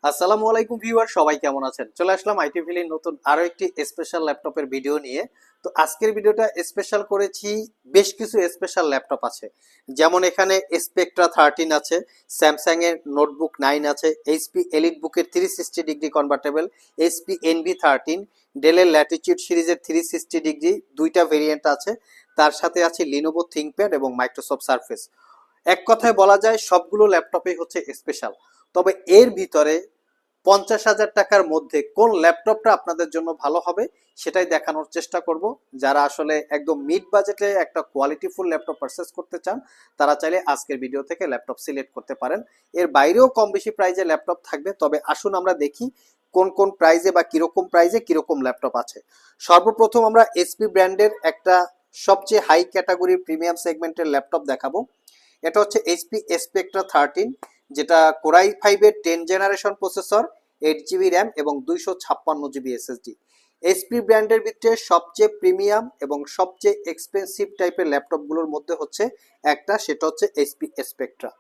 আসসালামু আলাইকুম ভিউয়ার, সবাই কেমন আছেন? চলে আসলাম আইটি ভ্যালির নতুন আরো একটি স্পেশাল ল্যাপটপের ভিডিও নিয়ে। তো আজকের ভিডিওটা স্পেশাল করেছি, বেশ কিছু স্পেশাল ল্যাপটপ আছে। যেমন এখানে স্পেকট্রা 13 আছে, স্যামসাং এর নোটবুক 9 আছে, এইচপি এলিট বুকের 360 ডিগ্রি কনভার্টেবল, এইচপি এনভি 13, ডেলের ল্যাটিটিউড সিরিজের 360 ডিগ্রি দুইটা ভেরিয়েন্ট আছে। তার সাথে আছে লিনোভো থিংকপ্যাড এবং মাইক্রোসফট সারফেস। এক কথায় বলা যায় সবগুলো ল্যাপটপই হচ্ছে স্পেশাল। তবে এর ভিতরে 50,000 টাকার মধ্যে কোন ল্যাপটপটা আপনাদের জন্য ভালো হবে সেটাই দেখানোর চেষ্টা করব। যারা আসলে একদম মিড বাজেটে একটা কোয়ালিটিফুল ল্যাপটপ পারচেস করতে চান তারা চাইলে আজকের ভিডিও থেকে ল্যাপটপ সিলেক্ট করতে পারেন। এর বাইরেও কম বেশি প্রাইজে ল্যাপটপ থাকবে, তবে আসুন আমরা দেখি কোন কোন প্রাইজে বা প্রাইজে কিরকম ল্যাপটপ আছে। সর্বপ্রথম আমরা এসপি ব্র্যান্ডের একটা সবচেয়ে হাই ক্যাটাগরির প্রিমিয়াম সেগমেন্টের ল্যাপটপ দেখাবো। এটা হচ্ছে এইচপি স্পেকট্রা 13, যেটা কোরাই 5 এর 10 জেনারেশন প্রসেসর, 8 জিবি র্যাম এবং 256 জিবি এসএসডি। এইচপি ব্র্যান্ডের ভিতরে সবচেয়ে প্রিমিয়াম এবং সবচেয়ে এক্সপেন্সিভ টাইপের ল্যাপটপগুলোর মধ্যে হচ্ছে একটা, সেটা হচ্ছে এইচপি স্পেকট্রা।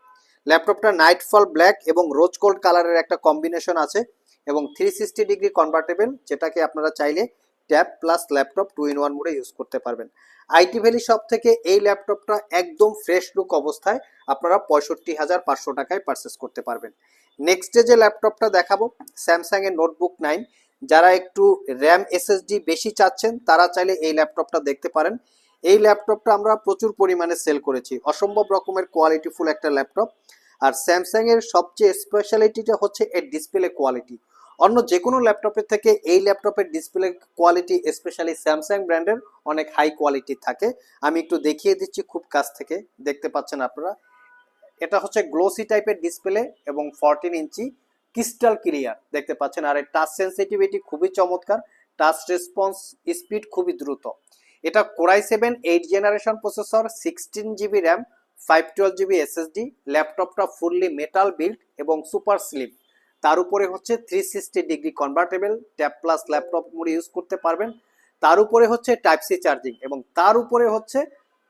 ল্যাপটপটা নাইটফল ব্ল্যাক এবং রোজ গোল্ড কালারের একটা কম্বিনেশন আছে এবং 360 ডিগ্রি কনভার্টেবল, যেটাকে আপনারা চাইলে ট্যাব প্লাস ল্যাপটপ 2 in 1 মোডে ইউজ করতে পারবেন। আইটি ভ্যালি শপ থেকে এই ল্যাপটপটা একদম ফ্রেশ লুক অবস্থায় আপনারা 65,500 টাকায় পারচেস করতে পারবেন। নেক্সটে যে ল্যাপটপটা দেখাবো স্যামসাং এর নোটবুক 9। যারা একটু র্যাম এসএসডি বেশি চাচ্ছেন তারা চাইলে এই ল্যাপটপটা দেখতে পারেন। এই ল্যাপটপটা আমরা প্রচুর পরিমাণে সেল করেছি, অসম্ভব রকমের কোয়ালিটিফুল একটা ল্যাপটপ। আর স্যামসাং এর সবচেয়ে স্পেশালিটিটা হচ্ছে এর ডিসপ্লে কোয়ালিটি। অন্য যে কোনো ল্যাপটপের থেকে এই ল্যাপটপের ডিসপ্লে কোয়ালিটি স্পেশালি স্যামসাং ব্র্যান্ডের অনেক হাই কোয়ালিটি থাকে। আমি একটু দেখিয়ে দিচ্ছি খুব কাছ থেকে, দেখতে পাচ্ছেন আপনারা। এটা হচ্ছে গ্লোসি টাইপের ডিসপ্লে এবং 14 ইঞ্চি ক্রিস্টাল ক্লিয়ার দেখতে পাচ্ছেন। আর এর টাচ সেন্সিটিভিটি খুবই চমৎকার, টাচ রেসপন্স স্পিড খুবই দ্রুত। এটা core i 7 8 generation processor, 16 GB RAM, 512 GB SSD. ল্যাপটপটা ফুললি মেটাল বিল্ড এবং সুপার স্লিম। তার উপরে হচ্ছে 360 degree convertible, tab plus laptop mode use করতে পারবেন। তার উপরে হচ্ছে টাইপ সি চার্জিং এবং তার উপরে হচ্ছে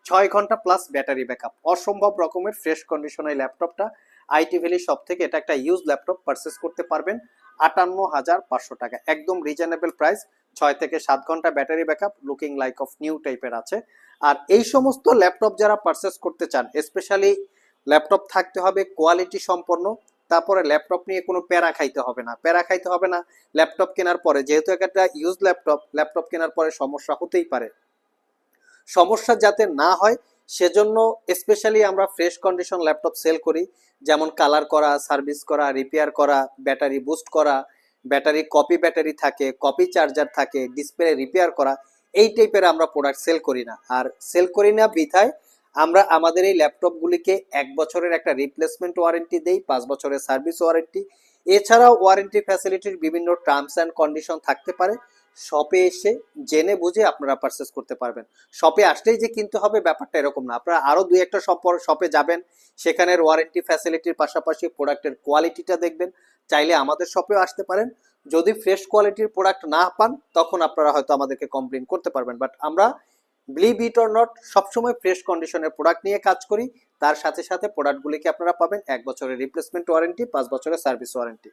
6 ঘন্টা প্লাস ব্যাটারি ব্যাকআপ। অসম্ভব রকমের ফ্রেশ কন্ডিশন এই ল্যাপটপটা। আইটি ভ্যালি শপ থেকে এটা একটা ইউজ ল্যাপটপ পারচেস করতে পারবেন 58,500 টাকা, একদম রিজনেবল প্রাইস। 6 থেকে 7 ঘন্টা battery backup, looking like of new টাইপের আছে। আর এই সমস্ত ল্যাপটপ যারা পারচেস করতে চান, স্পেশালি ল্যাপটপ থাকতে হবে কোয়ালিটি সম্পন্ন, তারপরে ল্যাপটপ নিয়ে কোনো প্যারা খাইতে হবে না। ল্যাপটপ কেনার পরে, যেহেতু একটা ইউজ ল্যাপটপ কেনার পরে সমস্যা হতেই পারে। সমস্যা যাতে না হয় সেজন্য স্পেশালি আমরা ফ্রেশ কন্ডিশন ল্যাপটপ সেল করি, যেমন কালার করা, সার্ভিস করা, রিপেয়ার করা, ব্যাটারি বুস্ট করা, ব্যাটারি থাকে, কপি চার্জার থাকে, ডিসপ্লে রিপেয়ার করা। এই টাইপের আমরা প্রোডাক্ট সেল করি না। আর সেল করি না বিধায় আমরা আমাদের এই ল্যাপটপগুলিকে 1 বছরের একটা রিপ্লেসমেন্ট ওয়ারেন্টি দেই, 5 বছরের সার্ভিস ওয়ারেন্টি। এছাড়াও ওয়ারেন্টি ফ্যাসিলিটির বিভিন্ন টার্মস অ্যান্ড কন্ডিশন থাকতে পারে। শপে এসে জেনে বুঝে আপনারা পারচেস করতে পারবেন। শপে আসলেই যে কিনতে হবে ব্যাপারটা এরকম না, আপনারা আরো দুই একটা শপে যাবেন, সেখানের ওয়ারেন্টি ফ্যাসিলিটির পাশাপাশি প্রোডাক্টের কোয়ালিটিটা দেখবেন। চাইলে আমাদের শপেও আসতে পারেন। যদি ফ্রেশ কোয়ালিটির প্রোডাক্ট না পান তখন আপনারা হয়তো আমাদেরকে কমপ্লেন করতে পারবেন, বাট আমরা বিলিভ ইট অর নট সবসময় ফ্রেশ কন্ডিশনের প্রোডাক্ট নিয়ে কাজ করি। তার সাথে সাথে প্রোডাক্টগুলিকে আপনারা পাবেন 1 বছরের রিপ্লেসমেন্ট ওয়ারেন্টি, 5 বছরের সার্ভিস ওয়ারেন্টি।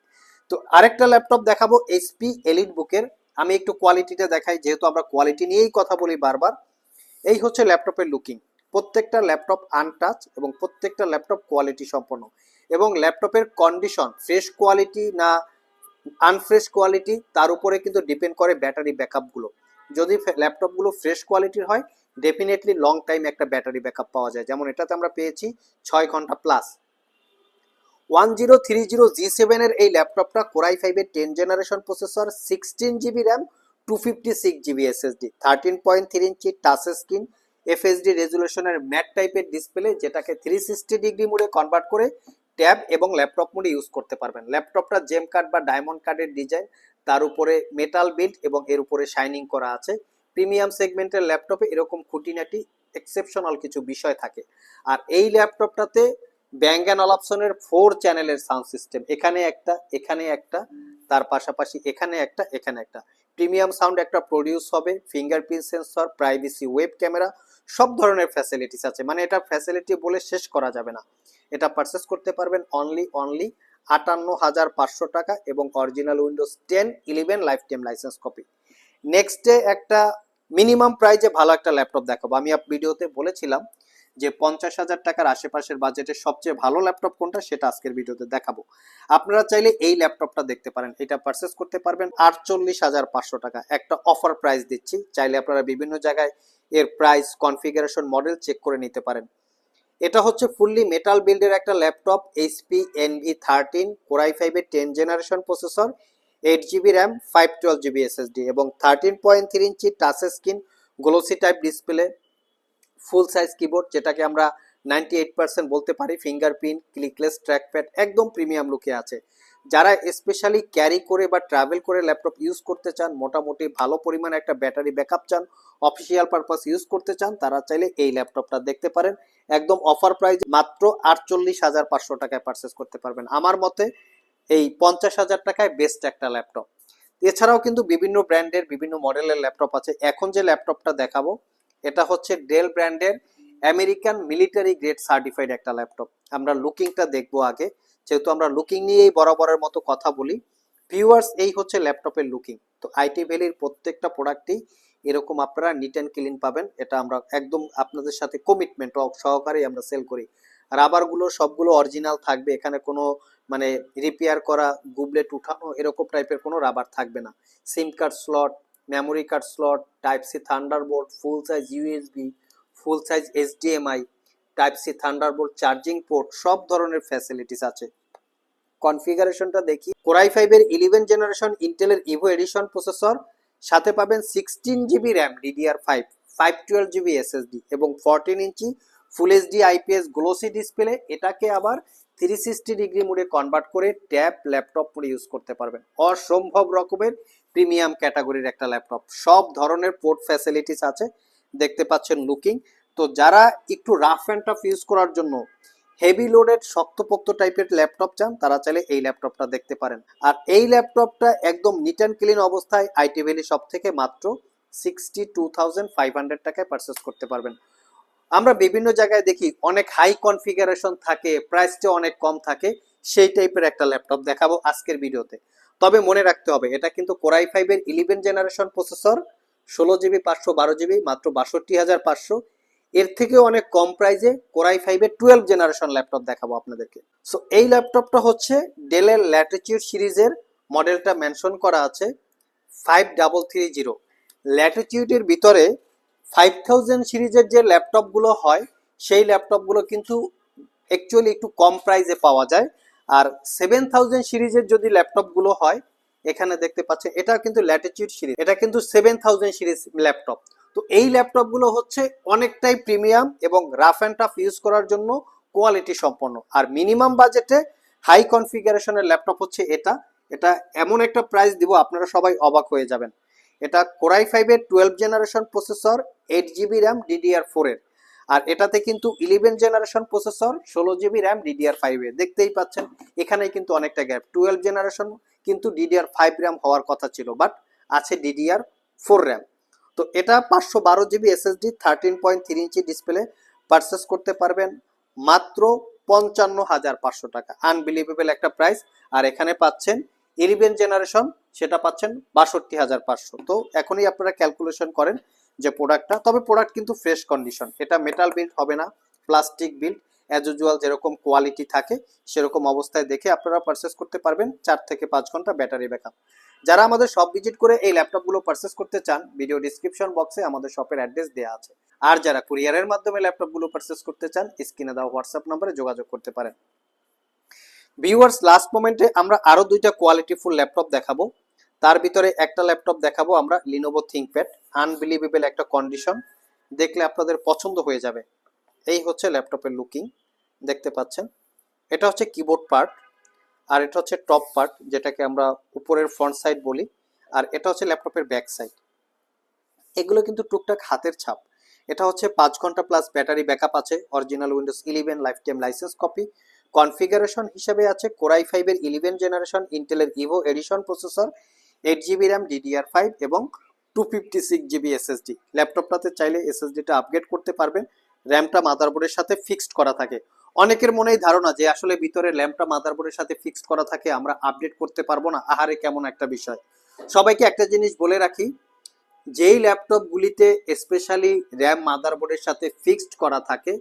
তো আরেকটা ল্যাপটপ দেখাবো এইচপি এলিট বুকের। আমি একটু কোয়ালিটিটা দেখাই, যেহেতু আমরা কোয়ালিটি নিয়েই কথা বলি বারবার। এই হচ্ছে ল্যাপটপের লুকিং। প্রত্যেকটা ল্যাপটপ আনটাচ এবং প্রত্যেকটা ল্যাপটপ কোয়ালিটি সম্পন্ন। এবং ল্যাপটপের কন্ডিশন ফ্রেশ কোয়ালিটি না আনফ্রেশ কোয়ালিটি তার উপরে কিন্তু ডিপেন্ড করে ব্যাটারি ব্যাকআপগুলো। যদি ল্যাপটপগুলো ফ্রেশ কোয়ালিটির হয় ডেফিনেটলি লং টাইম একটা ব্যাটারি ব্যাকআপ পাওয়া যায়, যেমন এটাতে আমরা পেয়েছি 6 ঘন্টা প্লাস। 1030G7 এর এই ল্যাপটপটা কোরাই 5 এর 10 generation processor, 16 GB RAM, 256 GB SSD, 13.3 inch touch screen, FSD রেজুলেশনের ম্যাট টাইপের ডিসপ্লে, যেটাকে 360 ডিগ্রি মোডে কনভার্ট করে ট্যাব এবং ল্যাপটপ মোডে ইউজ করতে পারবেন। ল্যাপটপটা জেম কার্ড বা ডায়মন্ড কার্ডের ডিজাইন, তার উপরে মেটাল বিল্ড এবং এর উপরে শাইনিং করা আছে। প্রিমিয়াম সেগমেন্টের ল্যাপটপে এরকম খুঁটিনাটি এক্সেপশনাল কিছু বিষয় থাকে। আর এই ল্যাপটপটাতে ব্যাং অ্যান্ড অলাপসনের 4 চ্যানেলের সাউন্ড সিস্টেম, এখানে একটা, তার পাশাপাশি এখানে একটা প্রিমিয়াম সাউন্ড একটা প্রডিউস হবে। Fingerprint sensor, privacy web camera, সব ধরনের ফ্যাসিলিটিস আছে। মানে এটা ফ্যাসিলিটি বলে শেষ করা যাবে না। এটা পারচেস করতে পারবেন অনলি 58,500 টাকা এবং original Windows 10-11 life time licence copy. নেক্সটে একটা মিনিমাম প্রাইজে ভালো একটা ল্যাপটপ দেখাবো। আমি ভিডিওতে বলেছিলাম যে 50,000 টাকার আশেপাশের বাজেটে সবচেয়ে ভালো ল্যাপটপ কোনটা, সেটা আজকের ভিডিওতে দেখাবো। আপনারা চাইলে এই ল্যাপটপটা দেখতে পারেন, এটা পারচেস করতে পারবেন 48,500 টাকা। একটা অফার প্রাইস দিচ্ছি, চাইলে আপনারা বিভিন্ন জায়গায় এর প্রাইস, কনফিগারেশন, মডেল চেক করে নিতে পারেন। এটা হচ্ছে ফুললি মেটাল বিল্ডের একটা laptop, HP NV13 Core i5 10 generation processor, 8GB RAM, 512GB SSD এবং 13.3 inch touch screen glossy type display, ফুল সাইজ কিবোর্ড যেটাকে আমরা 98% বলতে পারি, ফিঙ্গারপ্রিন্ট, ক্লিকলেস ট্র্যাকপ্যাড, একদম প্রিমিয়াম লুকে আছে। যারা স্পেশালি ক্যারি করে বা ট্রাভেল করে ল্যাপটপ ইউজ করতে চান, মোটামুটি ভালো পরিমাণে একটা ব্যাটারি ব্যাকআপ চান, অফিসিয়াল পারপাস ইউজ করতে চান, তারা চাইলে এই ল্যাপটপটা দেখতে পারেন। একদম অফার প্রাইস মাত্র 48,500 টাকায় পারচেস করতে পারবেন। আমার মতে এই 50,000 টাকায় বেস্ট একটা ল্যাপটপ। এছাড়াও কিন্তু বিভিন্ন ব্র্যান্ডের বিভিন্ন মডেলের ল্যাপটপ আছে। এখন যে ল্যাপটপটা দেখাবো এটা হচ্ছে ডেল ব্র্যান্ডের আমেরিকান মিলিটারি গ্রেড সার্টিফাইড একটা ল্যাপটপ। আমরা লুকিংটা দেখবো আগে, যেহেতু আমরা লুকিং নিয়েই বরাবরের মতো কথা বলি। ভিউয়ার্স, এই হচ্ছে ল্যাপটপের লুকিং। তো আইটি ভ্যালির প্রত্যেকটা প্রোডাক্টই এরকম আপনারা নিট অ্যান্ড ক্লিন পাবেন। এটা আমরা একদম আপনাদের সাথে কমিটমেন্ট সহকারেই আমরা সেল করি। রাবারগুলো সবগুলো অরিজিনাল থাকবে, এখানে কোনো মানে রিপেয়ার করা, গুবলেট উঠানো এরকম টাইপের কোনো রাবার থাকবে না। SIM card slot, memory card slot, type C Thunderbolt, full size USB, full size HDMI, type C Thunderbolt, charging port, সব ধরনের ফ্যাসিলিটিস আছে। কনফিগারেশনটা দেখি, Core i5 11 জেনারেশন ইন্টেলের ইভো এডিশন প্রসেসর, সাথে পাবেন 16GB RAM DDR5, 512GB SSD এবং 14 inch full HD IPS glossy display. এটাকে আবার 360 ডিগ্রি মোডে কনভার্ট করে ট্যাব, ল্যাপটপ মোডে ইউজ করতে পারবেন। অসম্ভব রকমের প্রিমিয়াম ক্যাটাগরির একটা ল্যাপটপ, সব ধরনের পোর্ট ফ্যাসিলিটিস আছে, দেখতে পাচ্ছেন লুকিং। তো যারা একটু রাফ অ্যান্ড টাফ ইউজ করার জন্য হেভি লোডেড শক্তপোক্ত টাইপের ল্যাপটপ চান, তারা চাইলে এই ল্যাপটপটা দেখতে পারেন। আর এই ল্যাপটপটা একদম নিট অ্যান্ড ক্লিন অবস্থায় আইটি ভ্যালি শপ থেকে মাত্র 62,500 টাকায় পারচেস করতে পারবেন। আমরা বিভিন্ন জায়গায় দেখি অনেক হাই কনফিগারেশন থাকে, প্রাইসটা অনেক কম থাকে, সেই টাইপের একটা ল্যাপটপ দেখাবো আজকের ভিডিওতে। তবে মনে রাখতে হবে এটা কিন্তু Core i5 11 generation processor, 16GB 512GB, মাত্র 62,500। এর থেকে অনেক কম প্রাইসে Core i5 12 জেনারেশন ল্যাপটপ দেখাবো আপনাদেরকে। সো এই ল্যাপটপটা হচ্ছে ডেলের ল্যাটিটিউড সিরিজের, মডেলটা মেনশন করা আছে 5330। ল্যাটিটিউডের ভিতরে 5000 সিরিজের যে ল্যাপটপগুলো হয় সেই ল্যাপটপগুলো কিন্তু অ্যাকচুয়ালি একটু কম প্রাইসে পাওয়া যায়। আর 7000 সিরিজের যদি ল্যাপটপগুলো হয়, এখানে দেখতে পাচ্ছেন এটা কিন্তু ল্যাটিটিউড সিরিজ, এটা কিন্তু 7000 সিরিজ ল্যাপটপ। তো এই ল্যাপটপগুলো হচ্ছে অনেকটাই প্রিমিয়াম এবং রাফ অ্যান্ড টাফ ইউজ করার জন্য কোয়ালিটি সম্পন্ন। আর মিনিমাম বাজেটে হাই কনফিগারেশনের ল্যাপটপ হচ্ছে এটা। এটা এমন একটা প্রাইস দিব আপনারা সবাই অবাক হয়ে যাবেন। এটা Core i5 12 generation processor, 8GB RAM DDR4 এর। আর এটাতে কিন্তু 11 generation processor, 16GB RAM DDR5 এর। দেখতেই পাচ্ছেন এখানেই কিন্তু অনেকটা গ্যাপ। 12 জেনারেশন কিন্তু DDR5 র্যাম হওয়ার কথা ছিল, বাট আছে DDR4 র্যাম। তো এটা 512GB SSD, 13.3 inch display, purchase করতে পারবেন মাত্র 55,500 টাকা। আনবিলিভেবল একটা প্রাইস। আর এখানে পাচ্ছেন 11 জেনারেশন, সেটা পাচ্ছেন 62,500। তো এখনই আপনারা ক্যালকুলেশন করেন যে প্রোডাক্টটা, তবে প্রোডাক্ট কিন্তু ফ্রেশ কন্ডিশন, এটা মেটাল বিল্ড হবে না, প্লাস্টিক বিল্ড। অ্যাজ ইউজুয়াল যেরকম কোয়ালিটি থাকে সেরকম অবস্থায় দেখে আপনারা পারচেস করতে পারবেন। 4 থেকে 5 ঘন্টা ব্যাটারি ব্যাকআপ। যারা আমাদের শপ ভিজিট করে এই ল্যাপটপগুলো পারচেস করতে চান, ভিডিও ডিসক্রিপশন বক্সে আমাদের শপের অ্যাড্রেস দেওয়া আছে। আর যারা কুরিয়ারের মাধ্যমে ল্যাপটপগুলো পারচেস করতে চান, স্ক্রিনে দেওয়া হোয়াটসঅ্যাপ নম্বরে যোগাযোগ করতে পারেন। ভিউয়ার্স, লাস্ট মোমেন্টে আমরা আরো দুইটা কোয়ালিটিফুল ল্যাপটপ দেখাবো। তার ভিতরে একটা ল্যাপটপ দেখাবো আমরা লিনোভো থিংকপ্যাড, আনবিলিভেবল একটা কন্ডিশন, দেখলে আপনাদের পছন্দ হয়ে যাবে। এই হচ্ছে ল্যাপটপের লুকিং, দেখতে পাচ্ছেন। এটা হচ্ছে কিবোর্ড পার্ট, আর এটা হচ্ছে টপ পার্ট যেটাকে আমরা উপরের ফ্রন্ট সাইড বলি, আর এটা হচ্ছে ল্যাপটপের ব্যাক সাইড। এগুলো কিন্তু টুকটাক হাতের ছাপ। এটা হচ্ছে 5 ঘন্টা প্লাস ব্যাটারি ব্যাকআপ আছে, original Windows 11 life time licence copy. Configuration হিসেবে আছে Core i5 11 জেনারেশন ইন্টেলের Evo edition processor, 8GB RAM DDR5 এবং 256GB SSD। ল্যাপটপটাতে চাইলে SSDটা আপগ্রেড করতে পারবেন। র্যামটা মাদারবোর্ডের সাথে ফিক্সড করা থাকে। অনেকের মনেই ধারণা যে আসলে ভিতরে ল্যাম্পটা মাদারবোর্ডের সাথে ফিক্সড করা থাকে, আমরা আপডেট করতে পারবো না, আহারে কেমন একটা বিষয়। সবাইকে একটা জিনিস বলে রাখি, যেই ল্যাপটপগুলিতে স্পেশালি র্যাম মাদারবোর্ডের সাথে ফিক্সড করা থাকে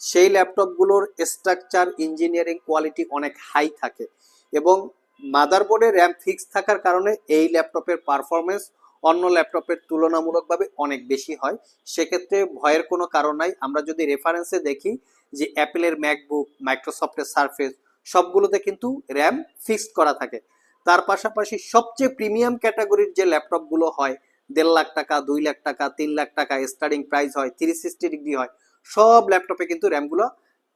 সেই ল্যাপটপগুলোর স্ট্রাকচার ইঞ্জিনিয়ারিং কোয়ালিটি অনেক হাই থাকে এবং মাদারবোর্ডে র্যাম ফিক্স থাকার কারণে এই ল্যাপটপের পারফরমেন্স অন্য ল্যাপটপের তুলনামূলকভাবে অনেক বেশি হয়। সেক্ষেত্রে ভয়ের কোনো কারণ নাই। আমরা যদি রেফারেন্সে দেখি যে অ্যাপেলের ম্যাকবুক, মাইক্রোসফটের সারফেস সবগুলোতে কিন্তু র্যাম ফিক্সড করা থাকে। তার পাশাপাশি সবচেয়ে প্রিমিয়াম ক্যাটাগরির যে ল্যাপটপগুলো হয় 1.5 লাখ টাকা, 2 লাখ টাকা, 3 লাখ টাকা স্টার্টিং প্রাইস হয়, 360 ডিগ্রি হয়, সব ল্যাপটপে কিন্তু র্যামগুলো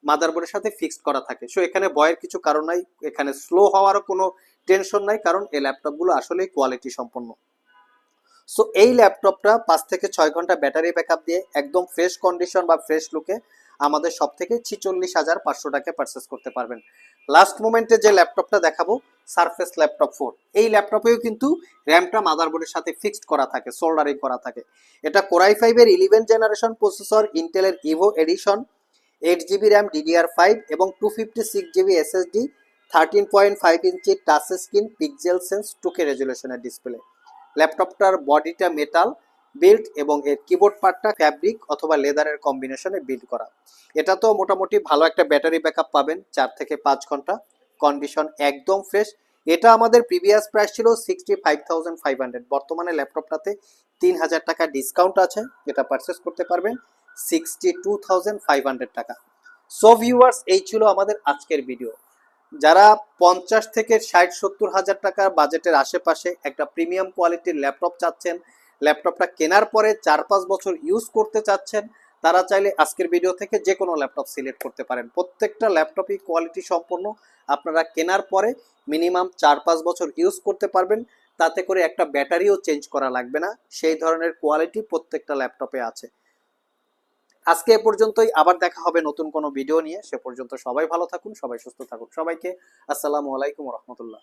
মাদারবোর্ডের সাথে ফিক্সড করা থাকে। সো এখানে ভয়ের কিছু কারণ নাই, এখানে স্লো হওয়ারও কোনো টেনশন নাই, কারণ এই ল্যাপটপগুলো আসলেই কোয়ালিটি সম্পন্ন। সো এই ল্যাপটপটা 5 থেকে 6 ঘন্টা ব্যাটারি ব্যাকআপ দিয়ে একদম ফ্রেশ কন্ডিশন বা ফ্রেশ লুকে আমাদের সব থেকে 46,500 টাকায় পারচেস করতে পারবেন। লাস্ট মোমেন্টে যে ল্যাপটপটা দেখাবো সারফেস ল্যাপটপ 4, এই ল্যাপটপেও কিন্তু র্যামটা মাদারবোর্ডের সাথে ফিক্সড করা থাকে, সোল্ডারিং করা থাকে। এটা কোরাই 5-এর 11 জেনারেশন প্রসেসর, ইন্টেলের Evo edition, 8 GB RAM DDR5 এবং 256 GB SSD, 13.5 inch touch screen, pixel sense 2K রেজুলেশনের ডিসপ্লে। ল্যাপটপটার বডিটা মেটাল বিল্ড এবং এর কিবোর্ড পার্টটা ফ্যাব্রিক অথবা লেদারের কম্বিনেশনে বিল্ড করা। এটা তো মোটামুটি ভালো একটা ব্যাটারি ব্যাকআপ পাবেন 4 থেকে 5 ঘন্টা, কন্ডিশন একদম ফ্রেশ। এটা আমাদের প্রিভিয়াস প্রাইস ছিল 65,500, বর্তমানে ল্যাপটপটাতে 3,000 টাকা ডিসকাউন্ট আছে, এটা পারচেস করতে পারবেন 62,500 টাকা। সো ভিউয়ার্স, এই ছিল আমাদের আজকের ভিডিও। যারা 50 থেকে 60-70 হাজার টাকার বাজেটের আশেপাশে একটা প্রিমিয়াম কোয়ালিটির ল্যাপটপ চাচ্ছেন, ল্যাপটপটা কেনার পরে 4-5 বছর ইউজ করতে চাচ্ছেন, তারা চাইলে আজকের ভিডিও থেকে যে কোনো ল্যাপটপ সিলেক্ট করতে পারেন। প্রত্যেকটা ল্যাপটপই কোয়ালিটি সম্পন্ন, আপনারা কেনার পরে মিনিমাম 4-5 বছর ইউজ করতে পারবেন, তাতে করে একটা ব্যাটারিও চেঞ্জ করা লাগবে না, সেই ধরনের কোয়ালিটি প্রত্যেকটা ল্যাপটপে আছে। আজকে এ পর্যন্তই, আবার দেখা হবে নতুন কোনো ভিডিও নিয়ে। সে পর্যন্ত সবাই ভালো থাকুন, সবাই সুস্থ থাকুন। সবাইকে আসসালামু আলাইকুম রহমতুল্লাহ।